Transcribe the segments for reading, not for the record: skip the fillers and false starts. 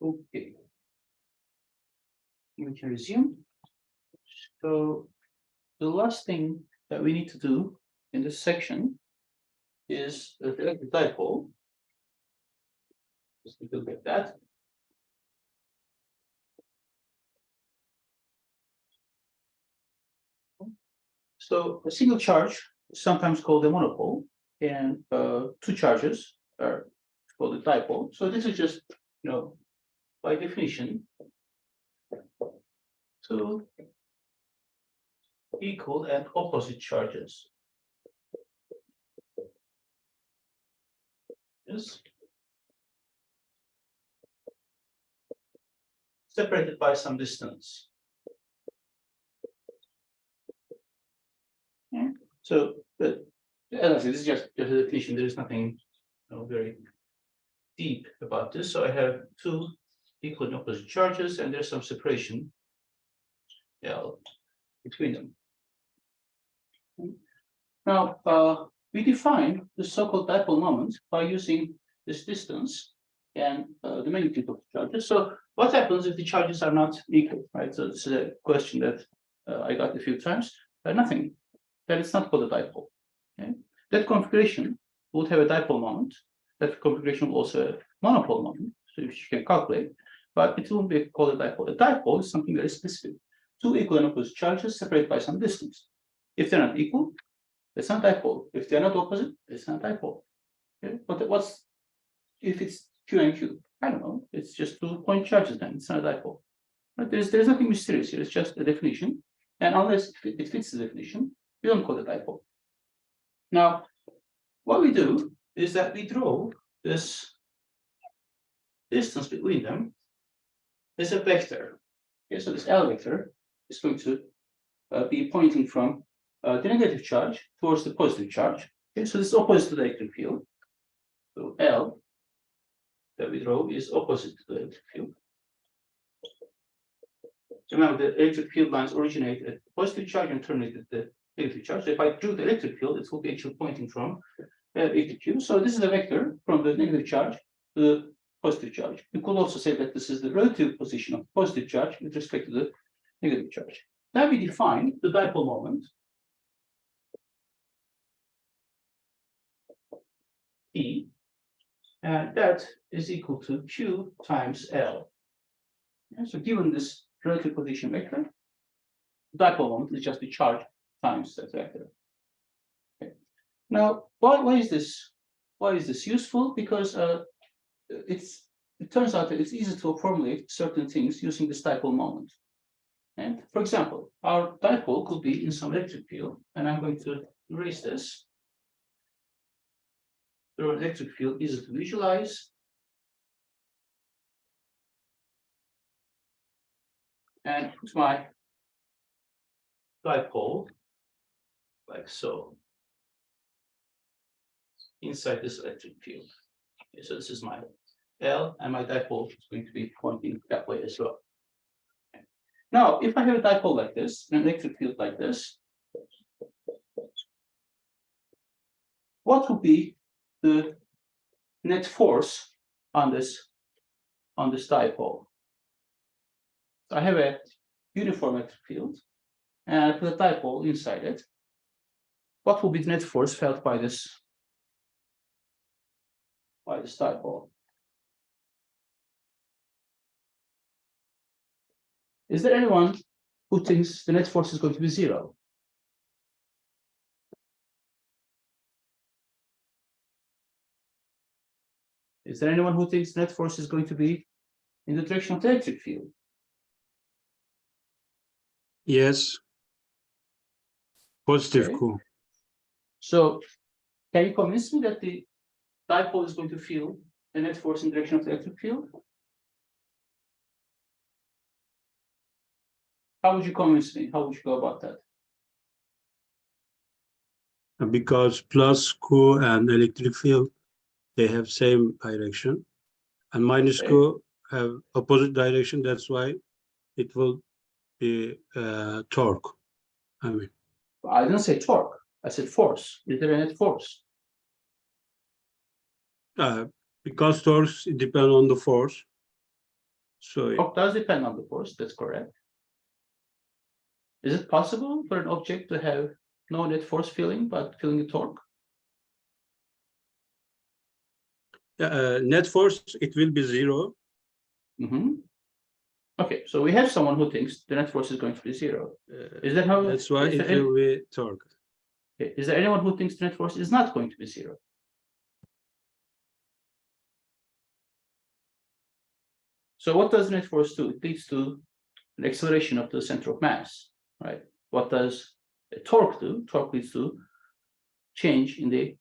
Okay. We can resume. So the last thing that we need to do in this section is the electric dipole. Just a little bit that. So a single charge is sometimes called a monopole, and two charges are called a dipole. So this is just, by definition, two equal and opposite charges. Yes. Separated by some distance. Yeah. So, as I said, this is just a definition. There is nothing very deep about this. So I have two equal and opposite charges, and there's some separation L between them. Now, we define the so-called dipole moment by using this distance and the magnitude of the charges. So what happens if the charges are not equal, right? So this is a question that I got a few times. Nothing. Then it's not called a dipole. Okay? That configuration would have a dipole moment. That configuration will also have a monopole moment, so you can calculate, but it won't be called a dipole. A dipole is something very specific. Two equal and opposite charges separated by some distance. If they're not equal, it's not dipole. If they're not opposite, it's not dipole. Okay? But what's if it's Q and Q? I don't know. It's just 2 point charges then. It's not a dipole. But there's nothing mysterious here. It's just a definition. And unless it fits the definition, we don't call it dipole. Now, what we do is that we draw this distance between them as a vector. Okay, so this L vector is going to be pointing from the negative charge towards the positive charge. Okay, so this is opposite to the electric field. So L that we draw is opposite to the electric field. So remember, the electric field lines originate at the positive charge and terminate at the negative charge. So if I drew the electric field, it will be actually pointing from A to Q. So this is a vector from the negative charge to the positive charge. You could also say that this is the relative position of the positive charge with respect to the negative charge. Now we define the dipole moment E, and that is equal to Q times L. Yeah, so given this relative position vector, dipole moment is just the charge times that vector. Okay. Now, why is this? Why is this useful? Because it turns out that it's easy to formulate certain things using this dipole moment. And for example, our dipole could be in some electric field, and I'm going to erase this. The electric field easy to visualize. And put my dipole like so inside this electric field. Okay, so this is my L, and my dipole is going to be pointing that way as well. Okay. Now, if I have a dipole like this, an electric field like this, what would be the net force on this dipole? I have a uniform electric field, and I put a dipole inside it. What will be the net force felt by this dipole? Is there anyone who thinks the net force is going to be 0? Is there anyone who thinks net force is going to be in the direction of the electric field? Yes. Positive Okay. Q. So can you convince me that the dipole is going to feel the net force in the direction of the electric field? How would you convince me? How would you go about that? Because plus Q and electric field, they have same direction, and minus Okay. Q have opposite direction. That's why it will be torque. I mean, I didn't say torque. I said force. Is there a net force? because torques depend on the force. So Torque does depend on the force, that's correct. Is it possible for an object to have no net force feeling, but feeling a torque? net force, it will be 0. Okay, so we have someone who thinks the net force is going to be 0. Is that how? That's why it will be torque. Okay. Is there anyone who thinks the net force is not going to be 0? So what does net force do? It leads to an acceleration of the center of mass, right? What does a torque do? Torque leads to change in the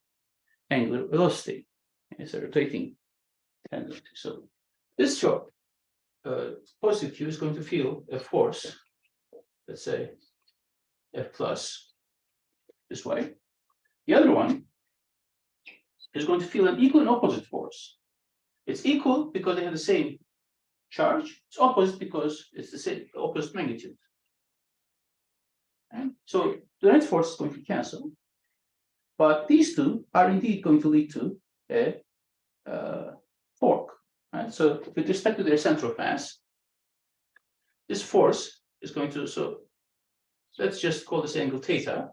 angular velocity. It's a rotating tendency. So this torque, positive Q is going to feel a force, let's say F plus this way. The other one is going to feel an equal and opposite force. It's equal because they have the same charge. It's opposite because it's the same opposite magnitude. And so the net force is going to cancel, but these two are indeed going to lead to a torque. Right? So with respect to their center of mass, this force is going to, so let's just call this angle theta.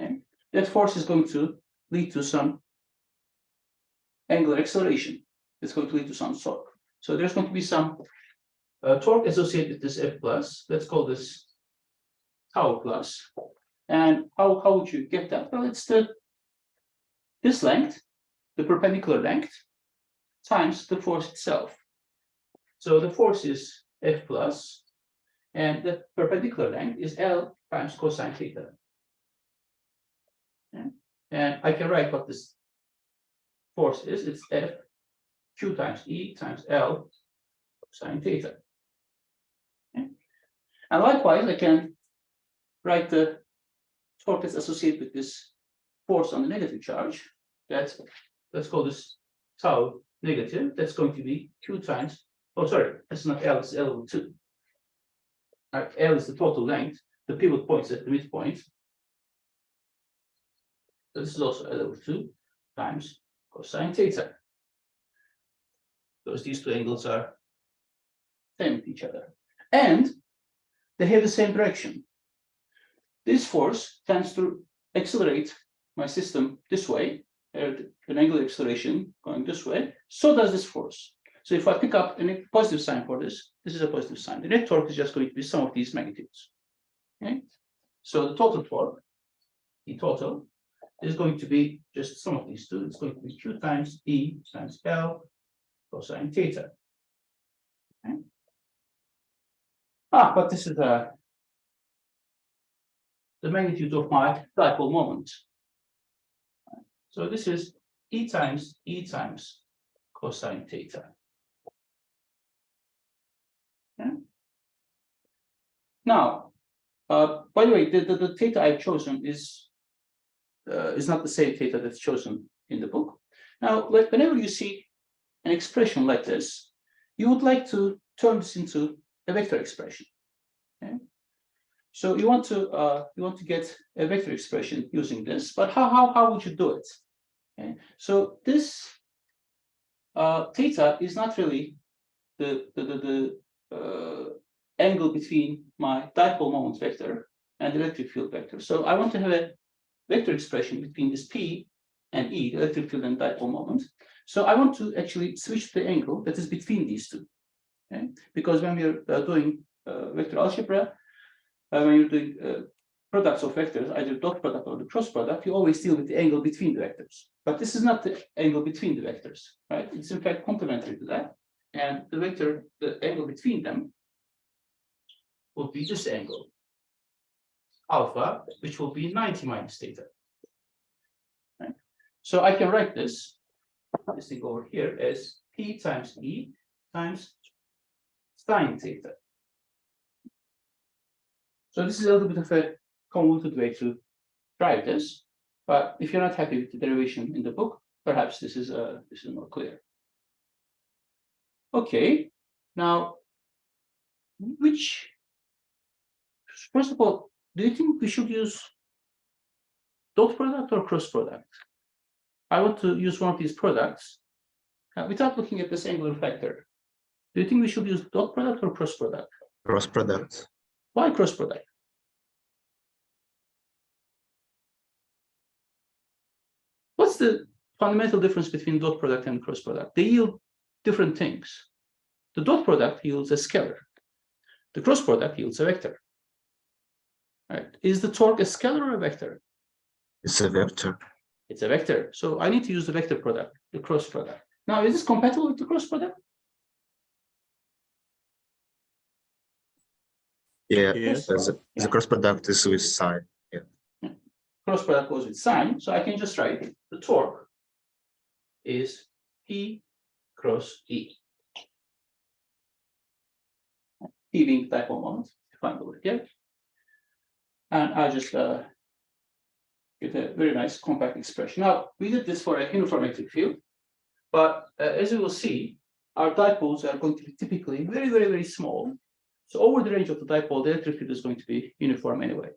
Okay? That force is going to lead to some angular acceleration. It's going to lead to some torque. So there's going to be some torque associated with this F plus. Let's call this tau plus. And how would you get that? Well, it's this length, the perpendicular length, times the force itself. So the force is F plus, and the perpendicular length is L times cosine theta. Okay? And I can write what this force is. It's F Q times E times L cosine theta. Okay? And likewise, I can write the torque that's associated with this force on the negative charge. That's, let's call this tau negative. That's going to be Q times, oh, sorry, that's not L, it's L over 2. Right, L is the total length. The pivot point is at the midpoint. So this is also L over 2 times cosine theta. Because these two angles are same with each other. And they have the same direction. This force tends to accelerate my system this way, an angular acceleration going this way. So does this force. So if I pick up a positive sign for this, this is a positive sign. The net torque is just going to be some of these magnitudes. Okay? So the total torque, the total, is going to be just some of these two. It's going to be Q times E times L cosine theta. Okay? But this is the magnitude of my dipole moment. So this is E times cosine theta. Okay? Now, by the way, the theta I've chosen is not the same theta that's chosen in the book. Now, whenever you see an expression like this, you would like to turn this into a vector expression. Okay? So you want to get a vector expression using this, but how would you do it? Okay? So this theta is not really the angle between my dipole moment vector and the electric field vector. So I want to have a vector expression between this P and E, the electric field and dipole moment. So I want to actually switch the angle that is between these two. Okay? Because when we're doing vector algebra, when you're doing products of vectors, either dot product or the cross product, you always deal with the angle between the vectors. But this is not the angle between the vectors, right? It's in fact complementary to that. And the angle between them will be this angle, alpha, which will be 90 minus theta. Right? So I can write this thing over here as P times E times sine theta. So this is a little bit of a convoluted way to write this, but if you're not happy with the derivation in the book, perhaps this is more clear. Okay, now first of all, do you think we should use dot product or cross product? I want to use one of these products without looking at this angular factor. Do you think we should use dot product or cross product? Cross product. Why cross product? What's the fundamental difference between dot product and cross product? They yield different things. The dot product yields a scalar. The cross product yields a vector. Right? Is the torque a scalar or a vector? It's a vector. It's a vector. So I need to use the vector product, the cross product. Now, is this compatible with the cross product? Yeah, Yes. the cross product is with sine. Cross product goes with sine, so I can just write the torque is P cross E. P being the dipole moment, defined over here. And I just get a very nice compact expression. Now, we did this for a uniform electric field, but as you will see, our dipoles are going to be typically very, very, very small. So over the range of the dipole, the electric field is going to be uniform anyway.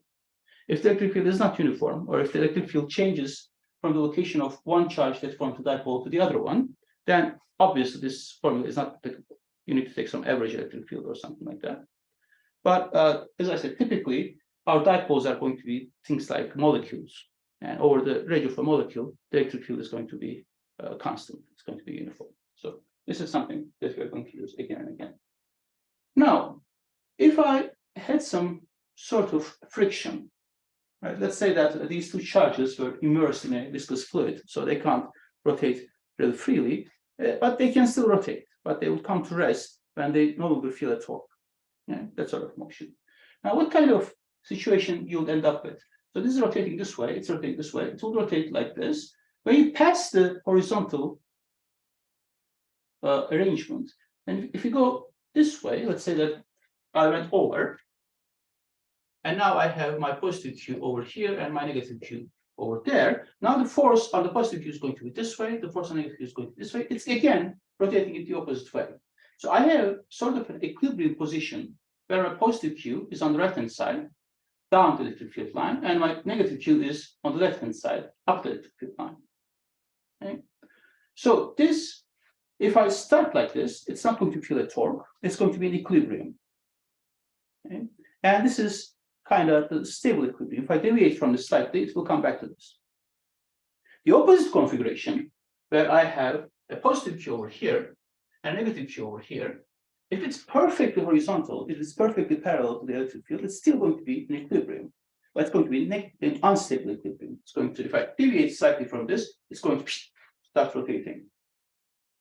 If the electric field is not uniform, or if the electric field changes from the location of one charge that forms the dipole to the other one, then obviously this formula is not applicable. You need to take some average electric field or something like that. But as I said, typically our dipoles are going to be things like molecules. And over the range of a molecule, the electric field is going to be constant. It's going to be uniform. So this is something that we're going to use again and again. Now, if I had some sort of friction, right? Let's say that these two charges were immersed in a viscous fluid, so they can't rotate really freely, but they can still rotate, but they will come to rest when they no longer feel a torque. Yeah, that sort of motion. Now, what kind of situation you'll end up with? So this is rotating this way, it's rotating this way, it will rotate like this. When you pass the horizontal arrangement, and if you go this way, let's say that I went over, and now I have my positive Q over here and my negative Q over there. Now the force on the positive Q is going to be this way, the force on the negative Q is going to be this way. It's again rotating in the opposite way. So I have sort of an equilibrium position where my positive Q is on the right-hand side, down the electric field line, and my negative Q is on the left-hand side, up the electric field line. Okay? So this, if I start like this, it's not going to feel a torque, it's going to be an equilibrium. Okay? And this is kind of the stable equilibrium. If I deviate from this slightly, it will come back to this. The opposite configuration, where I have a positive Q over here and a negative Q over here, if it's perfectly horizontal, if it's perfectly parallel to the electric field, it's still going to be an equilibrium. But it's going to be an unstable equilibrium. It's going to, if I deviate slightly from this, it's going to start rotating.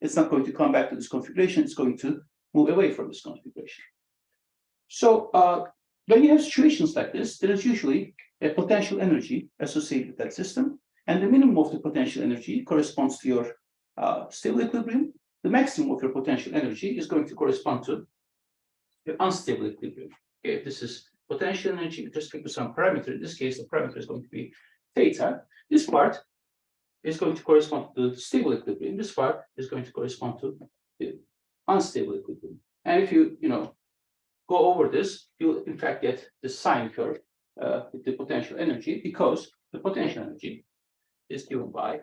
It's not going to come back to this configuration, it's going to move away from this configuration. So when you have situations like this, there is usually a potential energy associated with that system, and the minimum of the potential energy corresponds to your stable equilibrium. The maximum of your potential energy is going to correspond to your unstable equilibrium. Okay, this is potential energy with respect to some parameter. In this case, the parameter is going to be theta. This part is going to correspond to the stable equilibrium. This part is going to correspond to the unstable equilibrium. And if you go over this, you'll in fact get the sine curve with the potential energy, because the potential energy is given by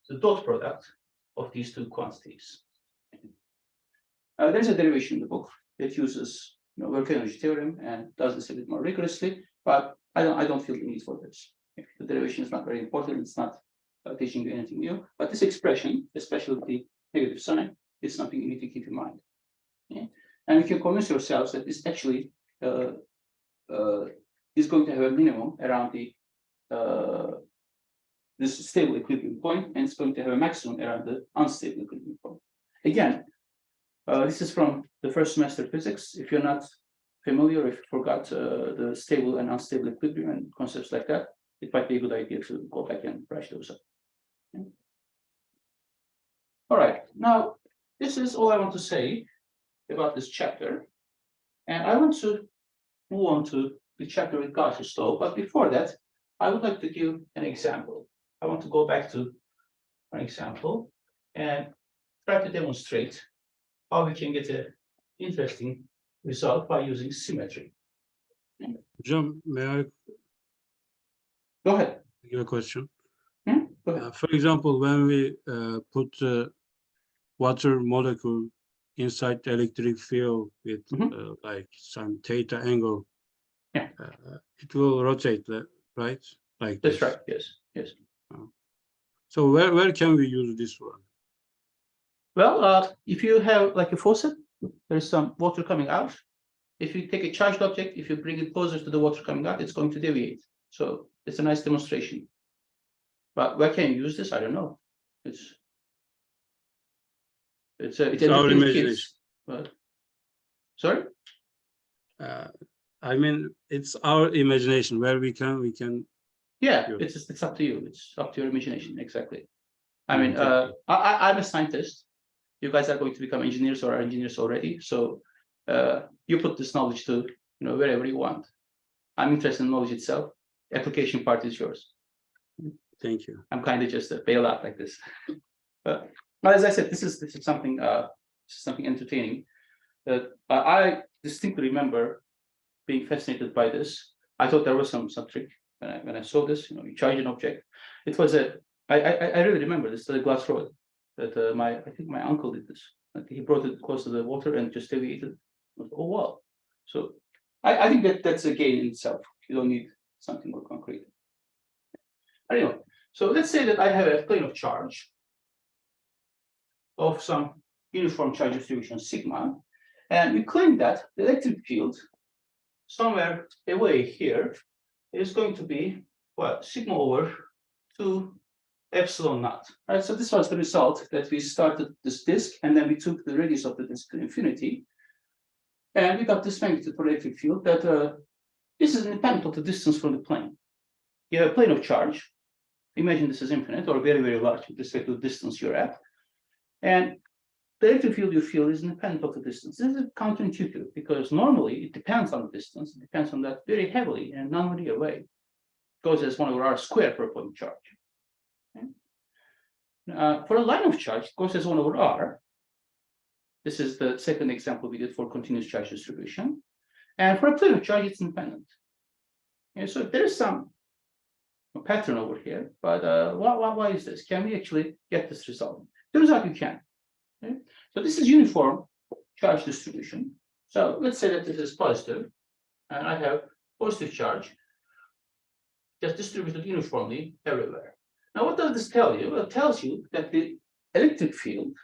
the dot product of these two quantities. There's a derivation in the book that uses work energy theorem and does this a bit more rigorously, but I don't feel the need for this. The derivation is not very important. It's not teaching you anything new, but this expression, especially the negative sign, is something you need to keep in mind. Okay? And you can convince yourselves that this actually is going to have a minimum around the this stable equilibrium point, and it's going to have a maximum around the unstable equilibrium point. Again, this is from the first semester physics. If you're not familiar, if you forgot the stable and unstable equilibrium and concepts like that, it might be a good idea to go back and brush those up. Okay. All right, now this is all I want to say about this chapter, and I want to move on to the chapter with Gauss's law. But before that, I would like to give an example. I want to go back to an example and try to demonstrate how we can get an interesting result by using symmetry. Hocam, may I Go ahead. give a question? Hmm? Go ahead. For example, when we put water molecule inside the electric field with like some theta angle, Yeah. It will rotate, right? Like That's this. right. Yes. Yes. So where can we use this one? Well, if you have like a faucet, there's some water coming out. If you take a charged object, if you bring it closer to the water coming out, it's going to deviate. So it's a nice demonstration. But where can you use this? I don't know. It's our imagination. But sorry. I mean, it's our imagination where we can. Yeah, use. it's up to you. It's up to your imagination. Exactly. I Mm, mean, thank you. I'm a scientist. You guys are going to become engineers or are engineers already. So you put this knowledge to wherever you want. I'm interested in knowledge itself. Application part is yours. Thank you. I'm kind of just a bailout like this. But as I said, this is something entertaining. That I distinctly remember being fascinated by this. I thought there was some trick when I saw this. You charge an object. It was I really remember this, the glass rod that I think my uncle did this. Like he brought it close to the water and just deviated. Oh wow! So I think that's a gain in itself. You don't need something more concrete. Anyway, so let's say that I have a plane of charge of some uniform charge distribution sigma, and we claim that the electric field somewhere away here is going to be what, sigma over 2 epsilon naught. Right, so this was the result that we started this disk and then we took the radius of the disk to infinity, and we got this magnitude for electric field that this is independent of the distance from the plane. You have a plane of charge. Imagine this is infinite or very, very large with respect to the distance you're at. And the electric field you feel is independent of the distance. This is counterintuitive because normally it depends on the distance. It depends on that very heavily in a nonlinear way. It goes as 1 over r squared for a point charge. Okay? For a line of charge, it goes as 1 over r. This is the second example we did for continuous charge distribution. And for a plane of charge, it's independent. Okay, so there is some pattern over here, but why is this? Can we actually get this result? Turns out you can. Okay? So this is uniform charge distribution. So let's say that this is positive, and I have positive charge just distributed uniformly everywhere. Now, what does this tell you? Well, it tells you that the electric field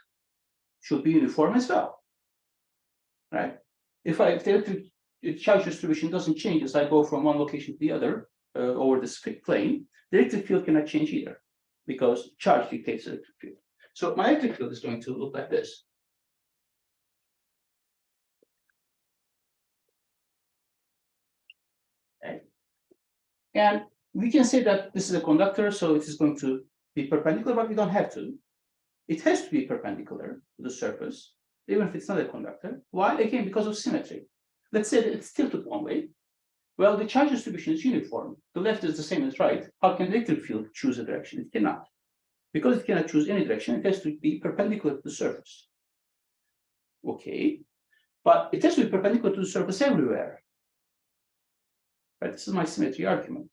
should be uniform as well, right? If the electric charge distribution doesn't change as I go from one location to the other over this plane, the electric field cannot change either because charge dictates the electric field. So my electric field is going to look like this. Okay. And we can say that this is a conductor, so it is going to be perpendicular, but we don't have to. It has to be perpendicular to the surface, even if it's not a conductor. Why? Again, because of symmetry. Let's say that it's tilted one way. Well, the charge distribution is uniform. The left is the same as right. How can the electric field choose a direction? It cannot. Because it cannot choose any direction, it has to be perpendicular to the surface. Okay, but it has to be perpendicular to the surface everywhere. Right? This is my symmetry argument.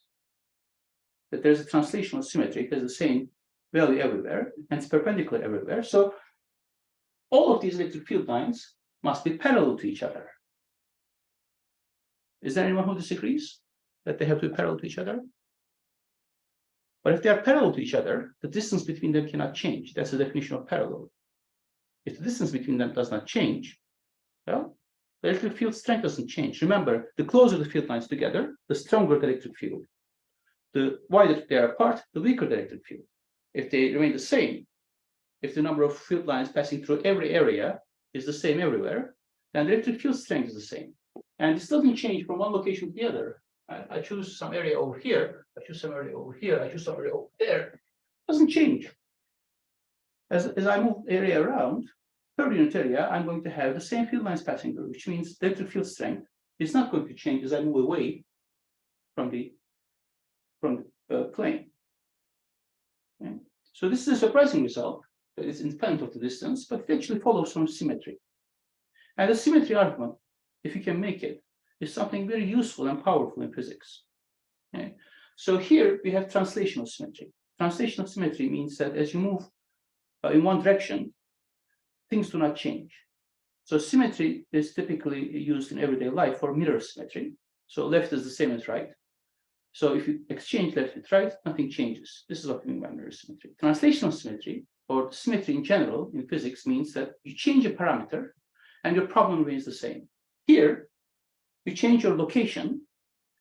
That there's a translational symmetry, it has the same value everywhere, and it's perpendicular everywhere. So all of these electric field lines must be parallel to each other. Is there anyone who disagrees that they have to be parallel to each other? But if they are parallel to each other, the distance between them cannot change. That's the definition of parallel. If the distance between them does not change, well, the electric field strength doesn't change. Remember, the closer the field lines together, the stronger the electric field. The wider they are apart, the weaker the electric field. If they remain the same, if the number of field lines passing through every area is the same everywhere, then the electric field strength is the same. And this doesn't change from one location to the other. I choose some area over here, I choose some area over here, I choose some area over there. It doesn't change. As I move the area around, per unit area, I'm going to have the same field lines passing through, which means the electric field strength is not going to change as I move away from the plane. Okay? So this is a surprising result. It's independent of the distance, but it actually follows some symmetry. And the symmetry argument, if you can make it, is something very useful and powerful in physics. Okay? So here we have translational symmetry. translational symmetry means that as you move in one direction, things do not change. So symmetry is typically used in everyday life for mirror symmetry. So left is the same as right. So if you exchange left with right, nothing changes. This is what we mean by mirror symmetry. Translational symmetry, or symmetry in general in physics, means that you change a parameter and your problem remains the same. Here, you change your location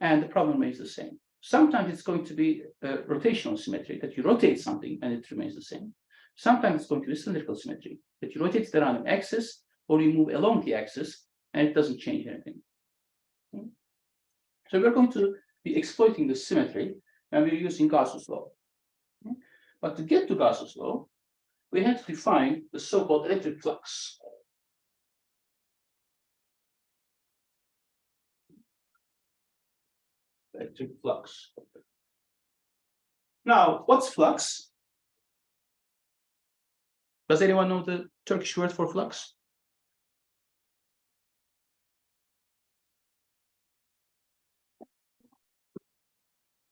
and the problem remains the same. Sometimes it's going to be rotational symmetry, that you rotate something and it remains the same. Sometimes it's going to be cylindrical symmetry, that you rotate it around an axis or you move along the axis and it doesn't change anything. So we're going to be exploiting the symmetry and we're using Gauss's law. But to get to Gauss's law, we had to define the so-called electric flux. Electric flux. Now, what's flux? Does anyone know the Turkish word for flux?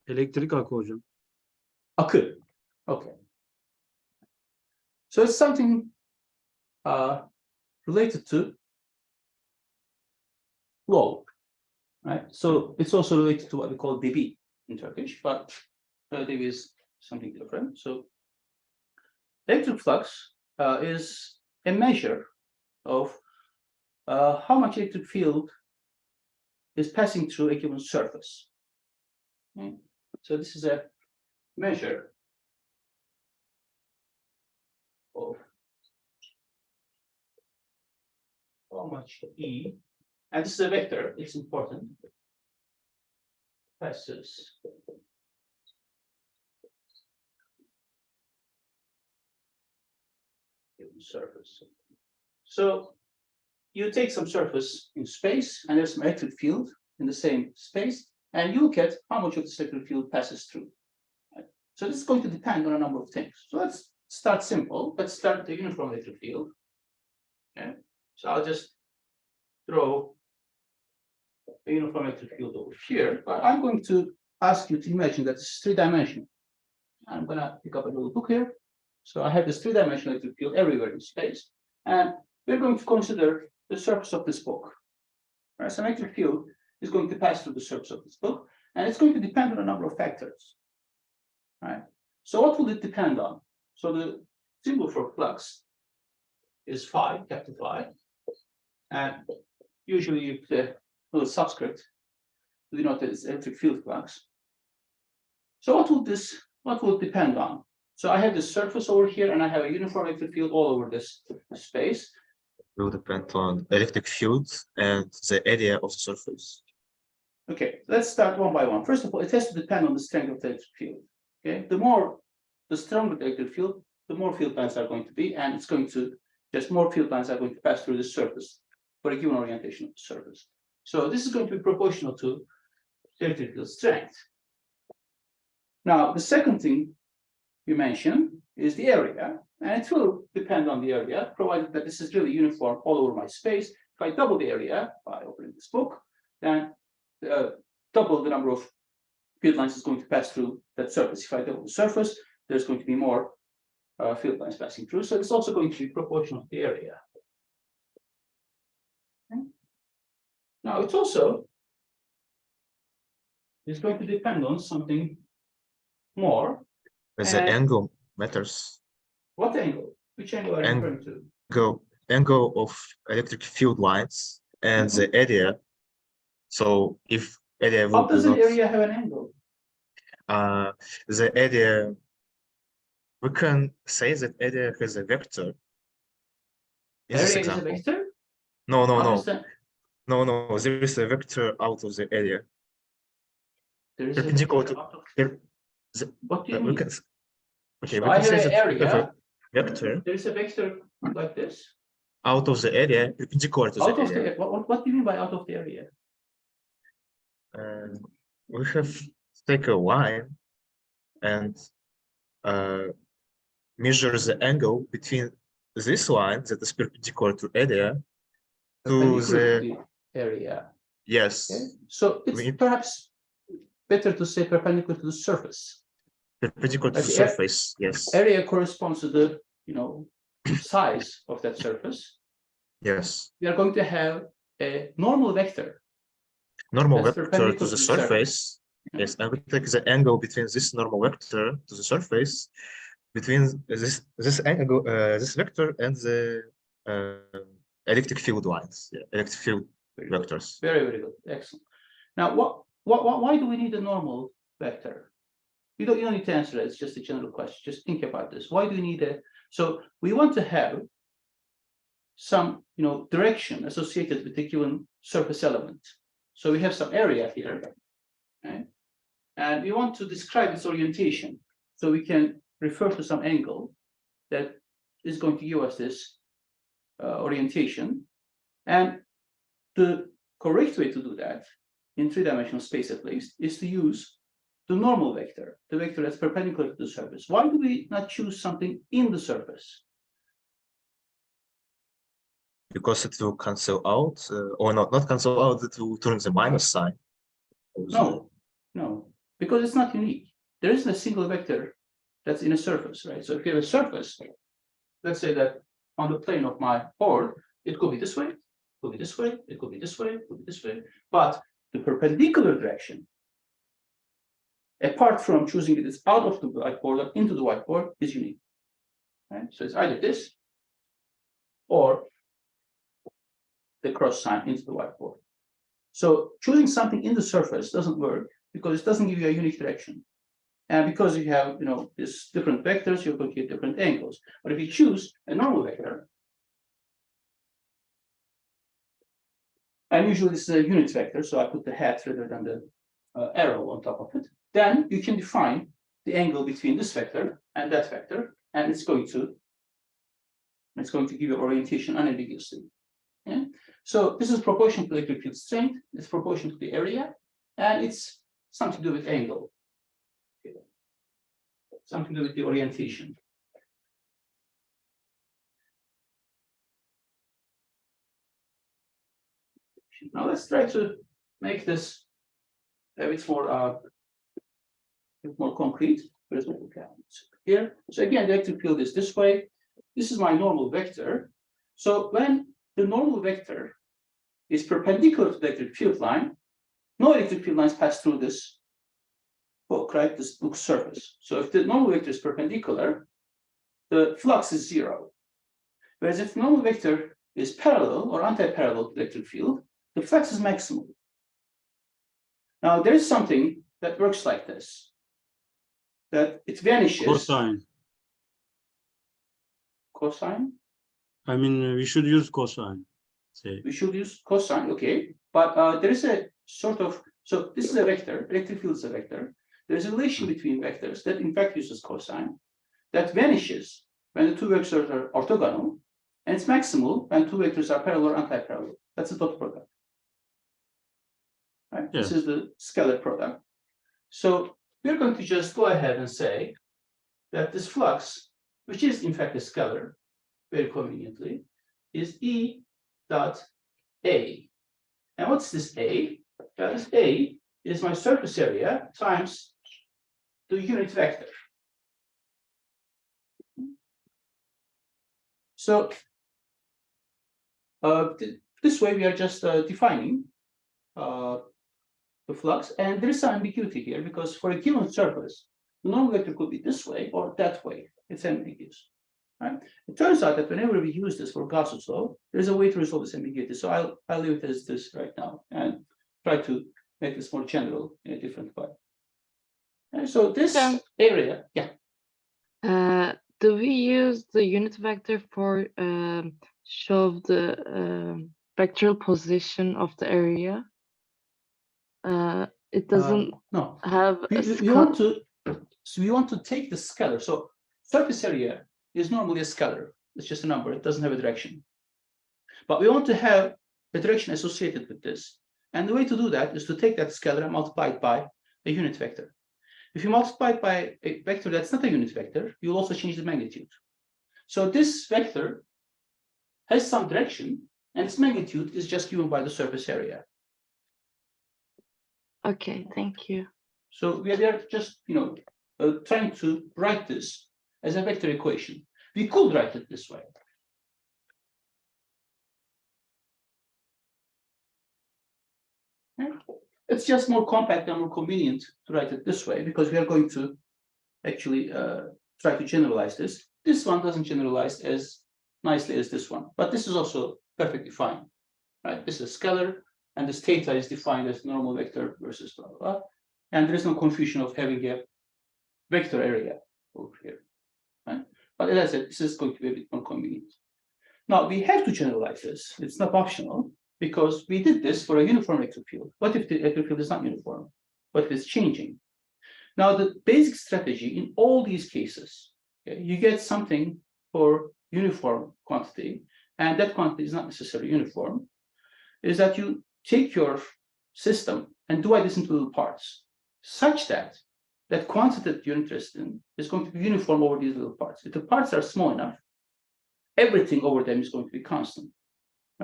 Elektrik akı hocam. Akı. Okay. So it's something related to flow, right? So it's also related to what we call dB in Turkish, but dB is something different. So electric flux is a measure of how much electric field is passing through a given surface. Okay? So this is a measure of how much E, and this is a vector, it's important, passes given surface. So you take some surface in space and there's some electric field in the same space, and you look at how much of this electric field passes through. Right? So this is going to depend on a number of things. So let's start simple. Let's start with the uniform electric field. Okay. So I'll just throw a uniform electric field over here, but I'm going to ask you to imagine that it's three-dimensional. I'm going to pick up a little book here. So I have this three-dimensional electric field everywhere in space, and we're going to consider the surface of this book. Right? So an electric field is going to pass through the surface of this book, and it's going to depend on a number of factors. Right? So what will it depend on? So the symbol for flux is phi, capital Phi, and usually you put a little subscript to denote that it's electric field flux. So what will it depend on? So I have this surface over here, and I have a uniform electric field all over this space. It will depend on electric field and the area of the surface. Okay, let's start one by one. First of all, it has to depend on the strength of the electric field. Okay, the stronger the electric field, the more field lines are going to be, and it's going to just more field lines are going to pass through the surface for a given orientation of the surface. So this is going to be proportional to the electric field strength. Now, the second thing you mentioned is the area, and it will depend on the area, provided that this is really uniform all over my space. If I double the area by opening this book, then double the number of field lines is going to pass through that surface. If I double the surface, there's going to be more field lines passing through. So it's also going to be proportional to the area. Okay. Now, it's also is going to depend on something more. The angle matters. What angle? Which angle are you referring to? Angle of electric field lines and the area. So if area will How does an area have an angle? The area, we can say that area has a vector. In this Area example. is a vector? No. No. There is a vector out of the area. There is a Perpendicular vector to out of the, what do you mean? Okay, So we I can have say an that we have area. a vector There is a vector like this. out of the area, perpendicular to Out the of area. the what do you mean by out of the area? We have take a line and measure the angle between this line that is perpendicular to area to the area. yes. Okay. So it's perhaps better to say perpendicular to the surface. Perpendicular to Like the the surface, yes. area corresponds to the, size of that surface. Yes. We are going to have a normal vector Normal that's vector to perpendicular the to the surface. surface. Yes, and we take the angle between this normal vector to the surface, between this angle, this vector and the electric field lines, electric field Very good. vectors. Very, very good. Excellent. Now, why do we need a normal vector? You don't need to answer it. It's just a general question. Just think about this. Why do we need a? So we want to have some, direction associated with the given surface element. So we have some area here, okay? And we want to describe its orientation. So we can refer to some angle that is going to give us this orientation. And the correct way to do that, in three-dimensional space at least, is to use the normal vector, the vector that's perpendicular to the surface. Why do we not choose something in the surface? Because it will cancel out, or not cancel out, it will turn the minus sign. No, because it's not unique. There isn't a single vector that's in a surface, right? So if you have a surface, let's say that on the plane of my board, it could be this way, it could be this way, it could be this way, it could be this way. But the perpendicular direction, apart from choosing it as out of the whiteboard or into the whiteboard, is unique. Right? So it's either this or the cross sign into the whiteboard. So choosing something in the surface doesn't work because it doesn't give you a unique direction. And because you have, these different vectors, you're going to get different angles. But if you choose a normal vector, and usually this is a unit vector, so I put the hat rather than the arrow on top of it, then you can define the angle between this vector and that vector, and it's going to give you orientation unambiguously. Yeah? So this is proportional to electric field strength, it's proportional to the area, and it's something to do with angle. Okay. Something to do with the orientation. Now let's try to make this a bit more concrete. Here, so again, the electric field is this way. This is my normal vector. So when the normal vector is perpendicular to the electric field line, no electric field lines pass through this book, right? This book surface. So if the normal vector is perpendicular, the flux is zero. Whereas if the normal vector is parallel or anti-parallel to the electric field, the flux is maximal. Now there is something that works like this, that it vanishes. Cosine. Cosine? I mean, we should use cosine. Say. We should use cosine, okay. But there is a sort of, so this is a vector, electric field is a vector. There's a relation between vectors that in fact uses cosine, that vanishes when the two vectors are orthogonal, and it's maximal when two vectors are parallel or anti-parallel. That's a dot product. Right? Yeah. This is the scalar product. So we're going to just go ahead and say that this flux, which is in fact a scalar, very conveniently, is E dot A. And what's this A? Well, this A is my surface area times the unit vector. So this way we are just defining the flux, and there is some ambiguity here because for a given surface, the normal vector could be this way or that way. It's ambiguous. Right? It turns out that whenever we use this for Gauss's law, there's a way to resolve this ambiguity. So I'll leave it as this right now and try to make this more general in a different way. And so this area, yeah. Do we use the unit vector for show the vectoral position of the area? It doesn't no. have We want to take the scalar. So surface area is normally a scalar. It's just a number. It doesn't have a direction. But we want to have a direction associated with this. And the way to do that is to take that scalar and multiply it by a unit vector. If you multiply it by a vector that's not a unit vector, you'll also change the magnitude. So this vector has some direction, and its magnitude is just given by the surface area. Okay, thank you. So we are just, trying to write this as a vector equation. We could write it this way. It's just more compact and more convenient to write it this way because we are going to actually try to generalize this. This one doesn't generalize as nicely as this one, but this is also perfectly fine, right? This is scalar, and this theta is defined as normal vector versus blah, blah, blah. And there is no confusion of having a vector area over here, right? But as I said, this is going to be a bit more convenient. Now, we have to generalize this. It's not optional because we did this for a uniform vector field. What if the vector field is not uniform? What if it's changing? Now, the basic strategy in all these cases, okay, you get something for uniform quantity, and that quantity is not necessarily uniform, is that you take your system and divide this into little parts, such that that quantity that you're interested in is going to be uniform over these little parts. If the parts are small enough, everything over them is going to be constant.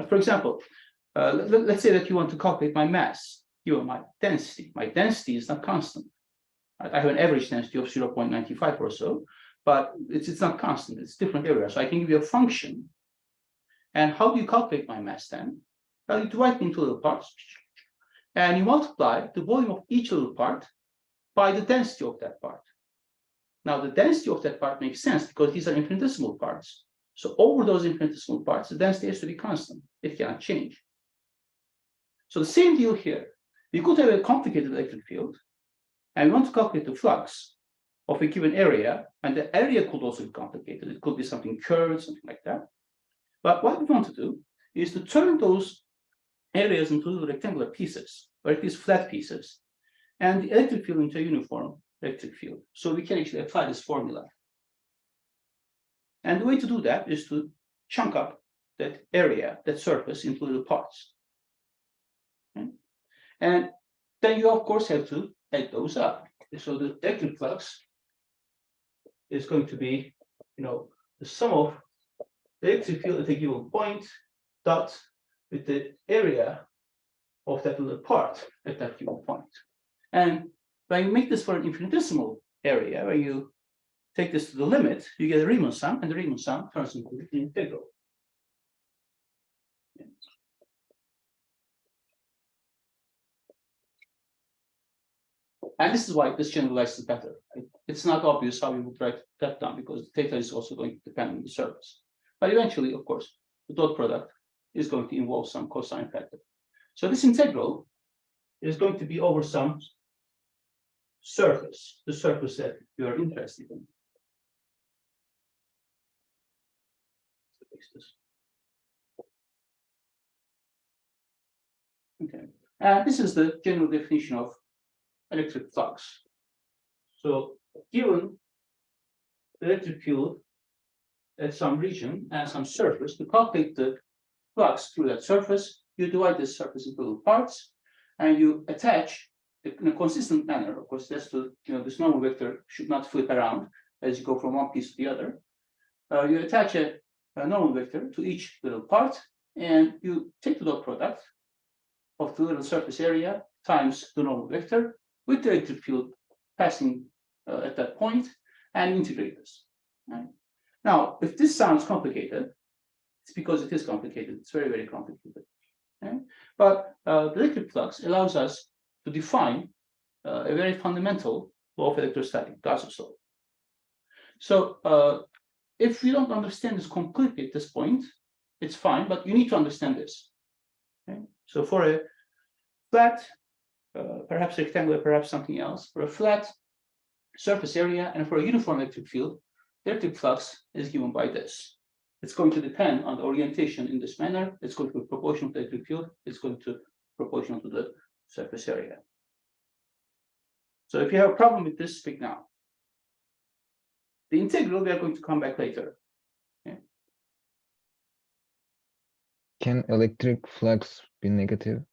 For example, let's say that you want to calculate my mass, my density. My density is not constant. I have an average density of 0.95 or so, but it's not constant. It's different areas. So I can give you a function. And how do you calculate my mass then? Well, you divide it into little parts, and you multiply the volume of each little part by the density of that part. Now, the density of that part makes sense because these are infinitesimal parts. So over those infinitesimal parts, the density has to be constant. It cannot change. So the same deal here. You could have a complicated electric field, and we want to calculate the flux of a given area, and the area could also be complicated. It could be something curved, something like that. But what we want to do is to turn those areas into little rectangular pieces, or at least flat pieces, and the electric field into a uniform electric field. So we can actually apply this formula. And the way to do that is to chunk up that area, that surface, into little parts. Okay? And then you, of course, have to add those up. So the electric flux is going to be, the sum of the electric field at a given point dot with the area of that little part at that given point. And when you make this for an infinitesimal area, where you take this to the limit, you get a Riemann sum, and the Riemann sum turns into the integral. And this is why this generalizes better. Right? It's not obvious how we would write that down because theta is also going to depend on the surface. But eventually, of course, the dot product is going to involve some cosine factor. So this integral is going to be over some surface, the surface that you are interested in. Okay, and this is the general definition of electric flux. So given the electric field at some region and some surface, to calculate the flux through that surface, you divide this surface into little parts, and you attach in a consistent manner. Of course, that's to, this normal vector should not flip around as you go from one piece to the other. You attach a normal vector to each little part, and you take the dot product of the little surface area times the normal vector with the electric field passing at that point, and integrate this. Right? Now, if this sounds complicated, it's because it is complicated. It's very, very complicated. Okay? But the electric flux allows us to define a very fundamental law of electrostatic, Gauss's law. So if we don't understand this completely at this point, it's fine, but you need to understand this. Okay? So for a flat, perhaps rectangular, perhaps something else, for a flat surface area and for a uniform electric field, the electric flux is given by this. It's going to depend on the orientation in this manner. It's going to be proportional to the electric field. It's going to be proportional to the surface area. So if you have a problem with this, speak now. The integral, we are going to come back later. Okay. Can electric flux be negative?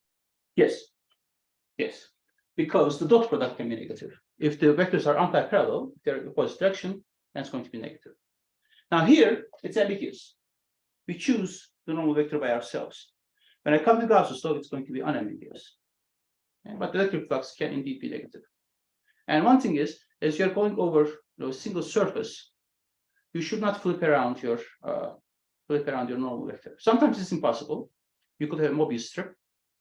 Yes. Yes. Because the dot product can be negative. If the vectors are anti-parallel, they're in opposite direction, then it's going to be negative. Now here, it's ambiguous. We choose the normal vector by ourselves. When I come to Gauss's law, it's going to be unambiguous. Okay? But the electric flux can indeed be negative. And one thing is, as you're going over a single surface, you should not flip around your normal vector. Sometimes it's impossible. You could have a Mobius strip.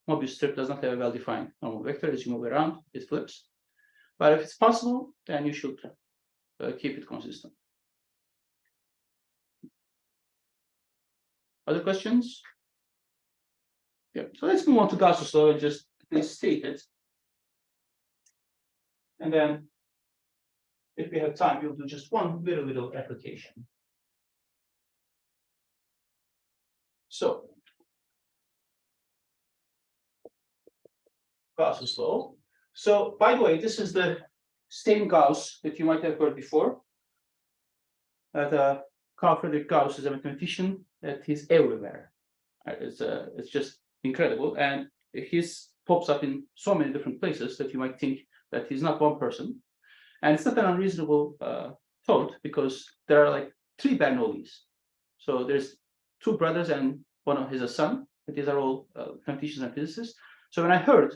Mobius strip does not have a well-defined normal vector. As you move around, it flips. But if it's possible, then you should keep it consistent. Other questions? Yeah. So let's move on to Gauss's law and just please state it. And then, if we have time, we'll do just one very little application. So, Gauss's law. So, by the way, this is the same Gauss that you might have heard before. That Carl Friedrich Gauss is a mathematician that he's everywhere. It's just incredible, and his pops up in so many different places that you might think that he's not one person. And it's not an unreasonable thought, because there are like 3 Bernoullis. So there's 2 brothers and one of his son. These are all mathematicians and physicists. So when I heard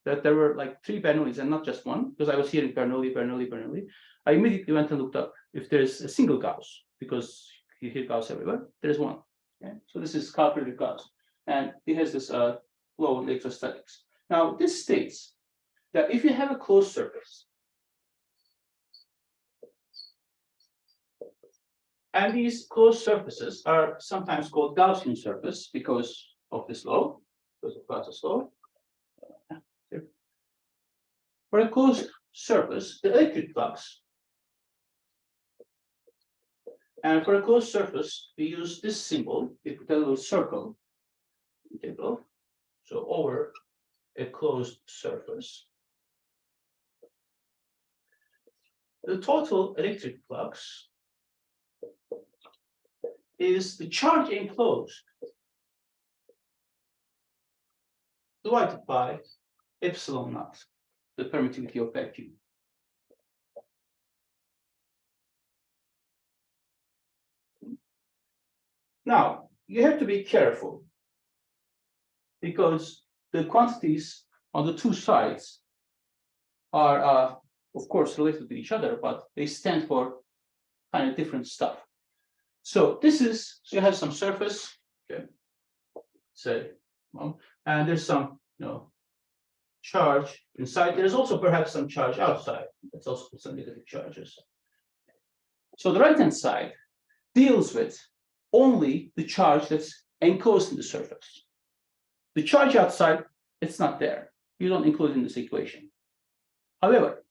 that there were like 3 Bernoullis and not just one, because I was hearing Bernoulli, Bernoulli, Bernoulli, I immediately went and looked up if there's a single Gauss, because you hear Gauss everywhere. There's one. Okay? So this is Carl Friedrich Gauss, and he has this law of electrostatics. Now this states that if you have a closed surface, and these closed surfaces are sometimes called Gaussian surface because of this law, because of Gauss's law. For a closed surface, the electric flux, and for a closed surface, we use this symbol. We put a little circle, integral, so over a closed surface. The total electric flux is the charge enclosed divided by epsilon naught, the permittivity of vacuum. Now, you have to be careful, because the quantities on the 2 sides are, of course, related to each other, but they stand for kind of different stuff. So this is, so you have some surface, okay, say, and there's some, charge inside. There's also perhaps some charge outside. Let's also put some negative charges. So the right-hand side deals with only the charge that's enclosed in the surface. The charge outside, it's not there. You don't include it in this equation. However,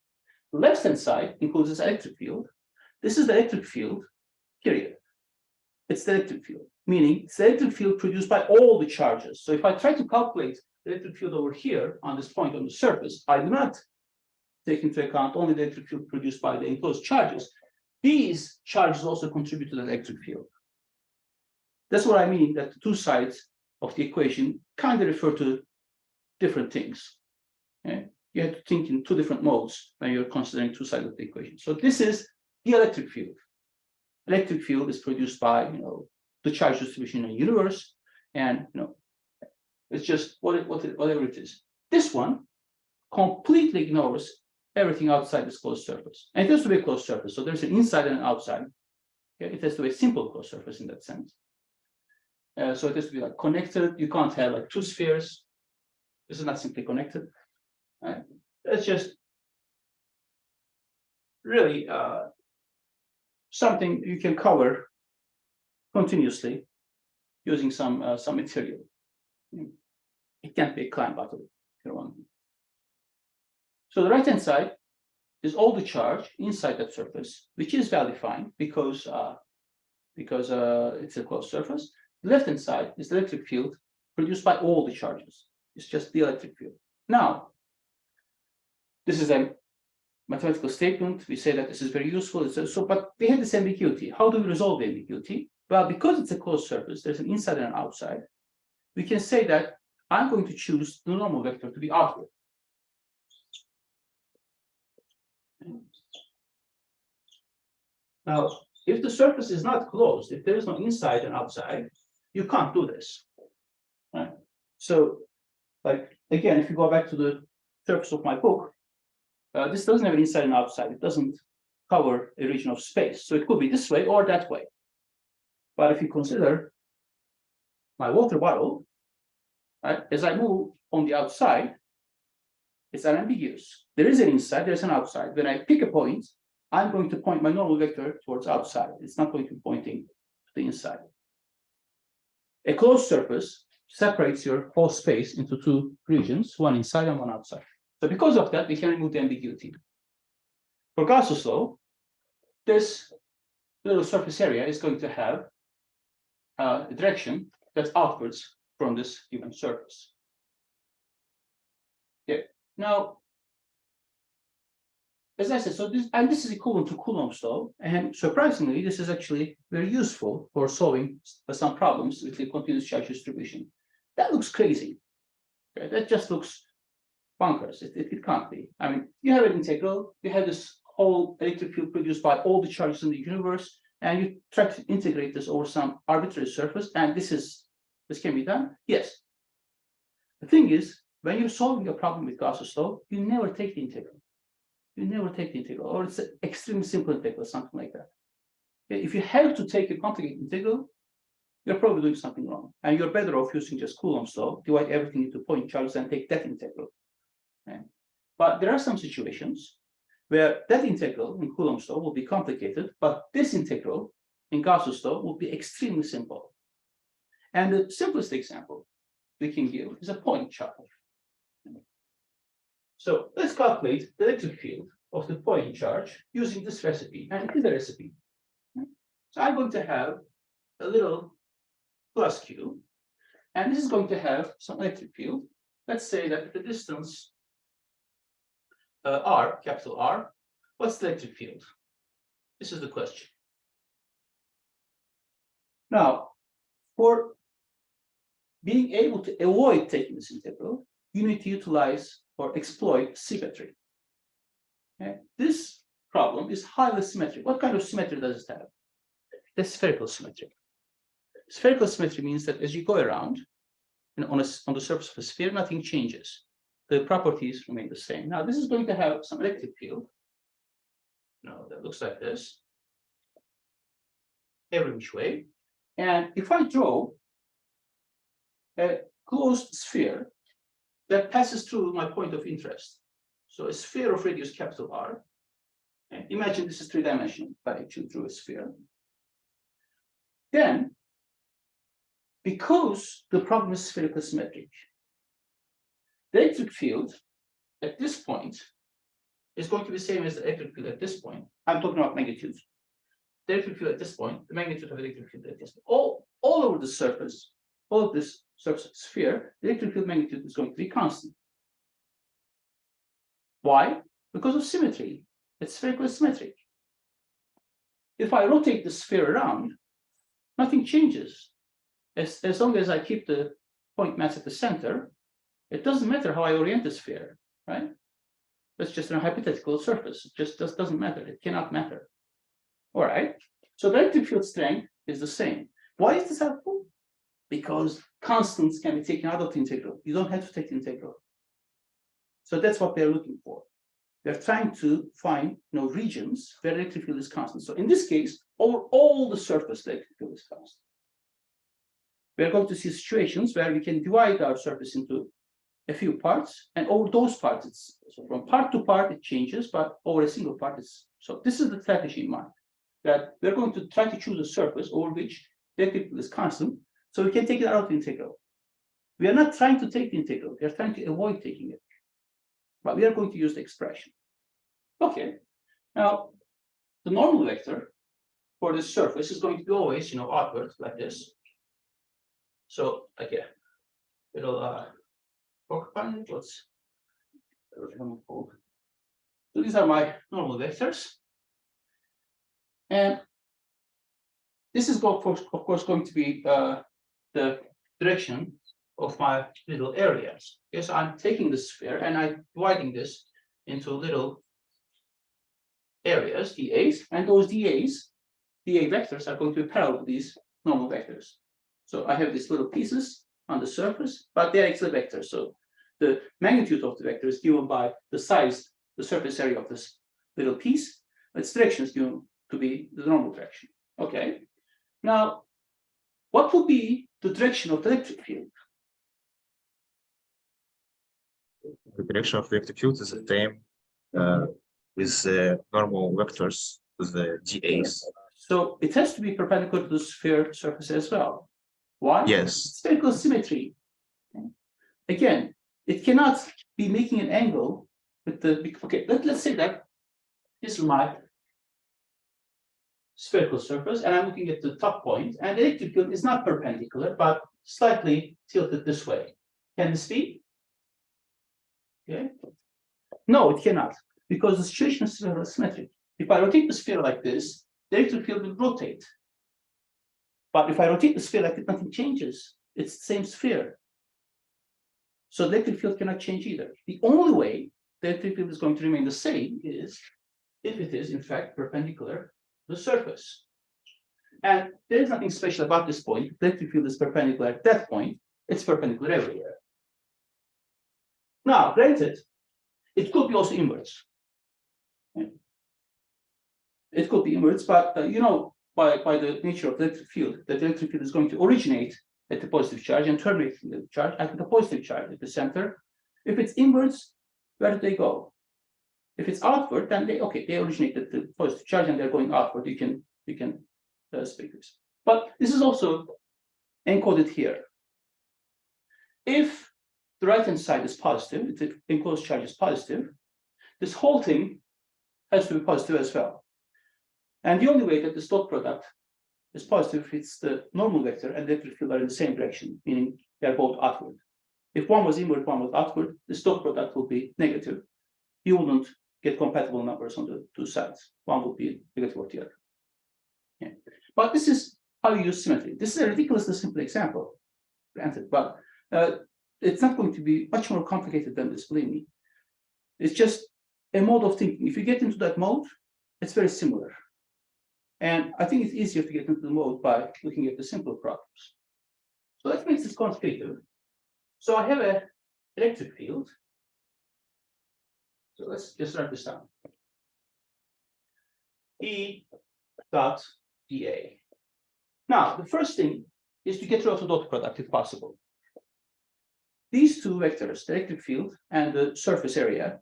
the left-hand side includes this electric field. This is the electric field, period. It's the electric field, meaning it's the electric field produced by all the charges. So if I try to calculate the electric field over here on this point on the surface, I do not take into account only the electric field produced by the enclosed charges. These charges also contribute to the electric field. That's what I mean, that the 2 sides of the equation kind of refer to different things. Okay? You have to think in 2 different modes when you're considering 2 sides of the equation. So this is the electric field. Electric field is produced by the charge distribution in the universe, and it's just whatever it is. This one completely ignores everything outside this closed surface, and it has to be a closed surface. So there's an inside and an outside. Okay? It has to be a simple closed surface in that sense. So it has to be like connected. You can't have like 2 spheres. This is not simply connected. Right? It's just really something you can cover continuously using some material. It can't be a climb bottle. So the right-hand side is all the charge inside that surface, which is well defined because it's a closed surface. The left-hand side is the electric field produced by all the charges. It's just the electric field. Now, this is a mathematical statement. We say that this is very useful. But we have this ambiguity. How do we resolve the ambiguity? Well, because it's a closed surface, there's an inside and an outside. We can say that I'm going to choose the normal vector to be outward. Now, if the surface is not closed, if there is no inside and outside, you can't do this. Right? So, like again, if you go back to the surface of my book, this doesn't have an inside and outside. It doesn't cover a region of space. So it could be this way or that way. But if you consider my water bottle, right, as I move on the outside, it's unambiguous. There is an inside, there's an outside. When I pick a point, I'm going to point my normal vector towards outside. It's not going to be pointing to the inside. A closed surface separates your whole space into two regions, one inside and one outside. So because of that, we can remove the ambiguity. For Gauss's law, this little surface area is going to have a direction that's outwards from this given surface. Okay. Now, as I said, so this is equivalent to Coulomb's law, and surprisingly, this is actually very useful for solving some problems with the continuous charge distribution. That looks crazy. Okay? That just looks bonkers. It can't be. I mean, you have an integral, you have this whole electric field produced by all the charges in the universe, and you try to integrate this over some arbitrary surface, and this can be done. Yes. The thing is, when you're solving a problem with Gauss's law, you never take the integral. You never take the integral, or it's an extremely simple integral, something like that. Okay? If you have to take a complicated integral, you're probably doing something wrong, and you're better off using just Coulomb's law, divide everything into point charges and take that integral. Okay? But there are some situations where that integral in Coulomb's law will be complicated, but this integral in Gauss's law will be extremely simple. And the simplest example we can give is a point charge. So let's calculate the electric field of the point charge using this recipe, and it is a recipe. So I'm going to have a little plus Q, and this is going to have some electric field. Let's say that the distance R, capital R, what's the electric field? This is the question. Now, for being able to avoid taking this integral, you need to utilize or exploit symmetry. Okay? This problem is highly symmetric. What kind of symmetry does it have? The spherical symmetry. Spherical symmetry means that as you go around on the surface of a sphere, nothing changes. The properties remain the same. Now, this is going to have some electric field. That looks like this, every which way. And if I draw a closed sphere that passes through my point of interest, so a sphere of radius capital R, and imagine this is three-dimensional, if I actually drew a sphere, then because the problem is spherical symmetric, the electric field at this point is going to be the same as the electric field at this point. I'm talking about magnitudes. The electric field at this point, the magnitude of the electric field at this point, all over the surface, all of this surface sphere, the electric field magnitude is going to be constant. Why? Because of symmetry. It's spherically symmetric. If I rotate the sphere around, nothing changes. As long as I keep the point mass at the center, it doesn't matter how I orient the sphere, right? That's just a hypothetical surface. It just doesn't matter. It cannot matter. All right. So the electric field strength is the same. Why is this helpful? Because constants can be taken out of the integral. You don't have to take the integral. So that's what they're looking for. They're trying to find regions where electric field is constant. So in this case, over all the surface, the electric field is constant. We're going to see situations where we can divide our surface into a few parts, and over those parts, so from part to part it changes, but over a single part it's so. This is the strategy in mind, that we're going to try to choose a surface over which the electric field is constant, so we can take it out of the integral. We are not trying to take the integral; we are trying to avoid taking it, but we are going to use the expression. Okay, now the normal vector for this surface is going to be always, outward like this. So again, it'll porcupine. So these are my normal vectors, and this is of course going to be the direction of my little areas. Okay, so I'm taking the sphere and I'm dividing this into little areas, dAs, and those dA vectors are going to be parallel to these normal vectors. So I have these little pieces on the surface, but they're actually vectors. So the magnitude of the vector is given by the size the surface area of this little piece, its direction is given to be the normal direction. Okay. Now, what will be the direction of the electric field? The direction of the electric field is the same with normal vectors with the GAs. So it has to be perpendicular to the sphere surface as well. Why? Yes. Spherical symmetry. Again, it cannot be making an angle with the. Okay, let's say that this is my spherical surface, and I'm looking at the top point, and the electric field is not perpendicular, but slightly tilted this way. Can this be? Okay. No, it cannot, because the situation is spherical symmetric. If I rotate the sphere like this, the electric field will rotate. But if I rotate the sphere like this, nothing changes. It's the same sphere. So the electric field cannot change either. The only way the electric field is going to remain the same is if it is, in fact, perpendicular to the surface. And there is nothing special about this point. The electric field is perpendicular at that point. It's perpendicular everywhere. Now, granted, it could be also inverse. It could be inverse, but you know, by the nature of the electric field, that the electric field is going to originate at the positive charge and terminate the charge at the positive charge at the center. If it's inverse, where do they go? If it's outward, then they originate at the positive charge and they're going outward. You can speak this. But this is also encoded here. If the right-hand side is positive, if the enclosed charge is positive, this whole thing has to be positive as well. And the only way that this dot product is positive if it's the normal vector and the electric field are in the same direction, meaning they're both outward. If one was inward, one was outward, this dot product will be negative. You wouldn't get compatible numbers on the two sides. One would be negative or the other. Yeah. But this is how you use symmetry. This is a ridiculously simple example, granted, but it's not going to be much more complicated than this, believe me. It's just a mode of thinking. If you get into that mode, it's very similar. And I think it's easier to get into the mode by looking at the simpler problems. So let's make this complicated. So I have an electric field. So let's just write this down. E dot dA. Now, the first thing is to get rid of the dot product if possible. These two vectors, the electric field and the surface area,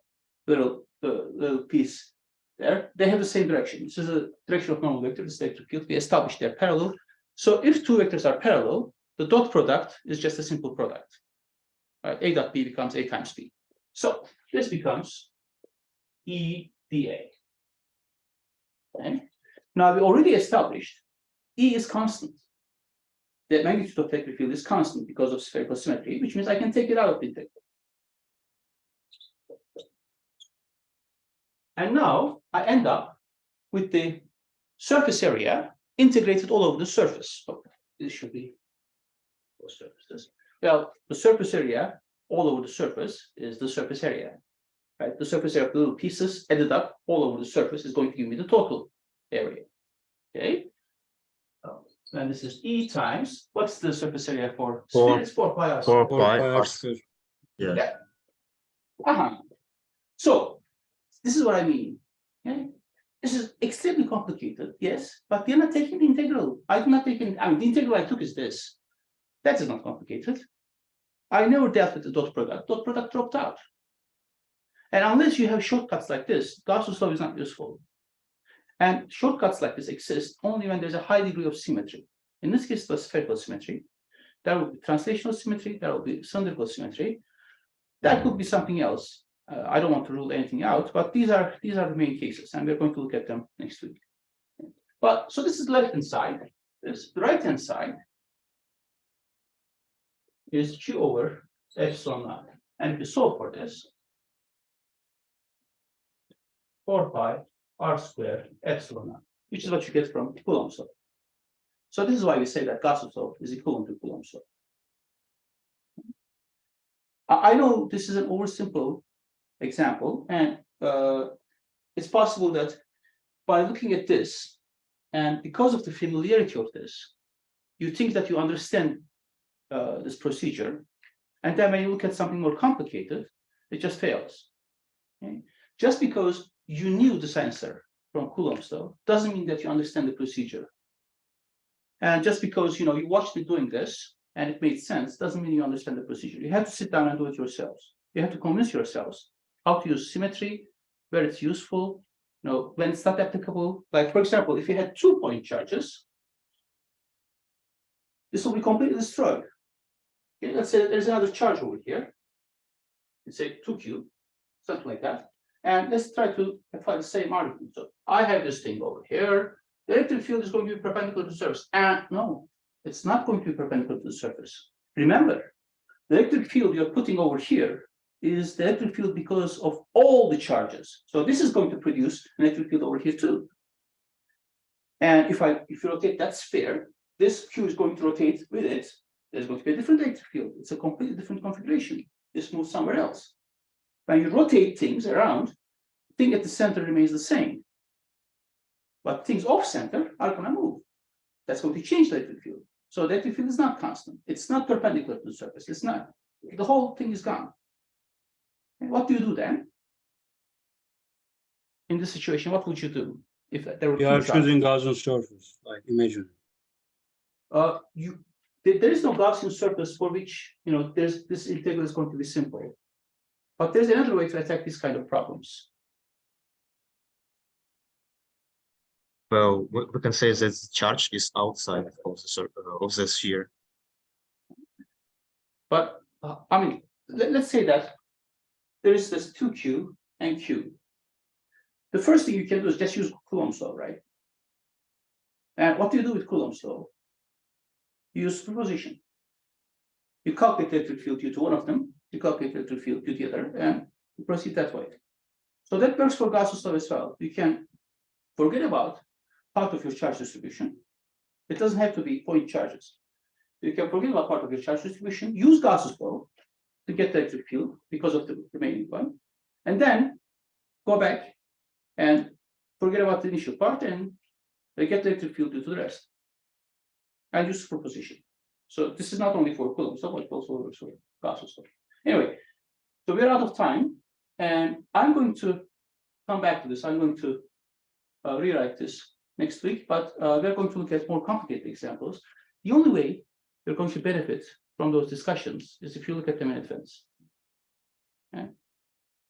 the little piece there, they have the same direction. This is a direction of normal vector, this is the electric field. We established they're parallel. So if two vectors are parallel, the dot product is just a simple product. Right? A dot B becomes A times B. So this becomes E dA. Okay. Now we already established E is constant. The magnitude of the electric field is constant because of spherical symmetry, which means I can take it out of the integral. And now I end up with the surface area integrated all over the surface. So this should be those surfaces. Well, the surface area all over the surface is the surface area. Right? The surface area of the little pieces added up all over the surface is going to give me the total area. Okay. And this is E times, what's the surface area for sphere? It's 4 pi r squared. 4 pi r squared. Yeah. So this is what I mean. Okay? This is extremely complicated, yes, but you're not taking the integral. I do not take it. I mean, the integral I took is this. That is not complicated. I never dealt with the dot product. Dot product dropped out. And unless you have shortcuts like this, Gauss's law is not useful. And shortcuts like this exist only when there's a high degree of symmetry. In this case, the spherical symmetry. There will be translational symmetry. There will be cylindrical symmetry. That could be something else. I don't want to rule anything out, but these are the main cases, and we're going to look at them next week. But so this is the left-hand side. This the right-hand side is Q over epsilon naught. And if you solve for this, 4 pi r squared epsilon naught, which is what you get from Coulomb's law. So this is why we say that Gauss's law is equivalent to Coulomb's law. I know this is an oversimple example, and it's possible that by looking at this, and because of the familiarity of this, you think that you understand this procedure, and then when you look at something more complicated, it just fails. Okay? Just because you knew the sensor from Coulomb's law doesn't mean that you understand the procedure. And just because you watched me doing this and it made sense doesn't mean you understand the procedure. You have to sit down and do it yourselves. You have to convince yourselves how to use symmetry, where it's useful, when it's not applicable. Like, for example, if you had 2-point charges, this will be completely destroyed. Okay, let's say there's another charge over here. Let's say 2Q, something like that. And let's try to apply the same argument. So I have this thing over here. The electric field is going to be perpendicular to the surface. And no, it's not going to be perpendicular to the surface. Remember, the electric field you're putting over here is the electric field because of all the charges. So this is going to produce an electric field over here too. And if you rotate that sphere, this Q is going to rotate with it. There's going to be a different electric field. It's a completely different configuration. This moves somewhere else. When you rotate things around, the thing at the center remains the same. But things off center are going to move. That's going to change the electric field. So the electric field is not constant. It's not perpendicular to the surface. It's not. The whole thing is gone. And what do you do then? In this situation, what would you do if there were You are two charges? choosing Gaussian surface, like imagine. There is no Gaussian surface for which there's this integral is going to be simple. But there's another way to attack these kind of problems. Well, we can say that the charge is outside of the sphere. But I mean, let's say that there is this 2Q and Q. The first thing you can do is just use Coulomb's law, right? And what do you do with Coulomb's law? You use superposition. You calculate the electric field due to one of them, you calculate the electric field due to the other, and you proceed that way. So that works for Gauss's law as well. You can forget about part of your charge distribution. It doesn't have to be point charges. You can forget about part of your charge distribution, use Gauss's law to get the electric field because of the remaining one, and then go back and forget about the initial part and get the electric field due to the rest. And use superposition. So this is not only for Coulomb's law, but also works for Gauss's law. Anyway, so we're out of time, and I'm going to come back to this. I'm going to rewrite this next week, but we're going to look at more complicated examples. The only way you're going to benefit from those discussions is if you look at them in advance. Okay?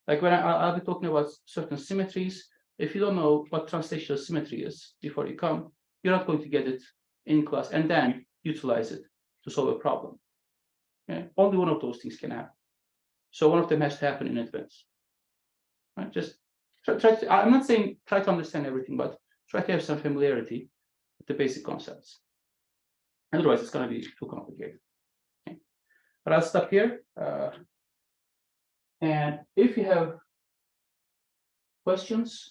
Like when I'll be talking about certain symmetries, if you don't know what translational symmetry is before you come, you're not going to get it in class and then utilize it to solve a problem. Okay? Only one of those things can happen. So one of them has to happen in advance. Right? Just try to, I'm not saying try to understand everything, but try to have some familiarity with the basic concepts. Otherwise, it's going to be too complicated. Okay? But I'll stop here. And if you have questions,